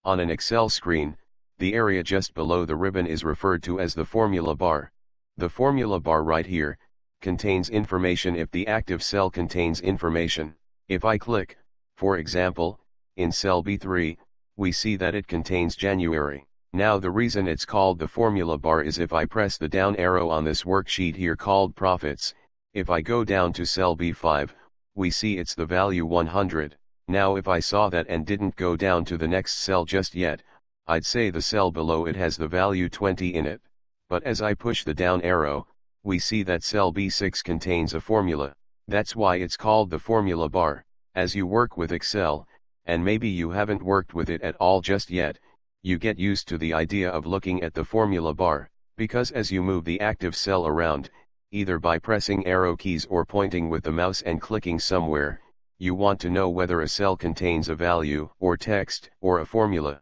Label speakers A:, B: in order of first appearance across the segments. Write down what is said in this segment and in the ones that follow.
A: On an Excel screen, the area just below the ribbon is referred to as the formula bar. The formula bar right here contains information if the active cell contains information. If I click, for example, in cell B3, we see that it contains January. Now the reason it's called the formula bar is if I press the down arrow on this worksheet here called profits, if I go down to cell B5, we see it's the value 100. Now if I saw that and didn't go down to the next cell just yet, I'd say the cell below it has the value 20 in it. But as I push the down arrow, we see that cell B6 contains a formula. That's why it's called the formula bar. As you work with Excel, and maybe you haven't worked with it at all just yet, you get used to the idea of looking at the formula bar, because as you move the active cell around, either by pressing arrow keys or pointing with the mouse and clicking somewhere, you want to know whether a cell contains a value, or text, or a formula.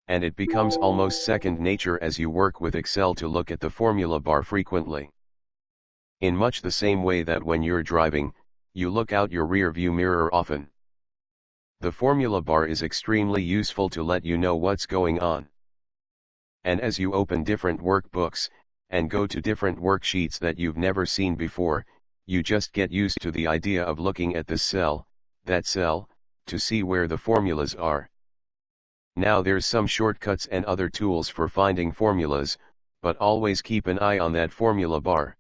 A: And it becomes almost second nature as you work with Excel to look at the formula bar frequently. In much the same way that when you're driving, you look out your rear view mirror often. The formula bar is extremely useful to let you know what's going on. And as you open different workbooks, and go to different worksheets that you've never seen before, you just get used to the idea of looking at this cell, that cell, to see where the formulas are. Now there's some shortcuts and other tools for finding formulas, but always keep an eye on that formula bar.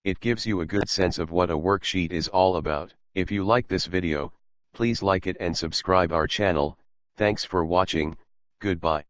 A: It gives you a good sense of what a worksheet is all about. If you like this video, please like it and subscribe our channel. Thanks for watching. Goodbye.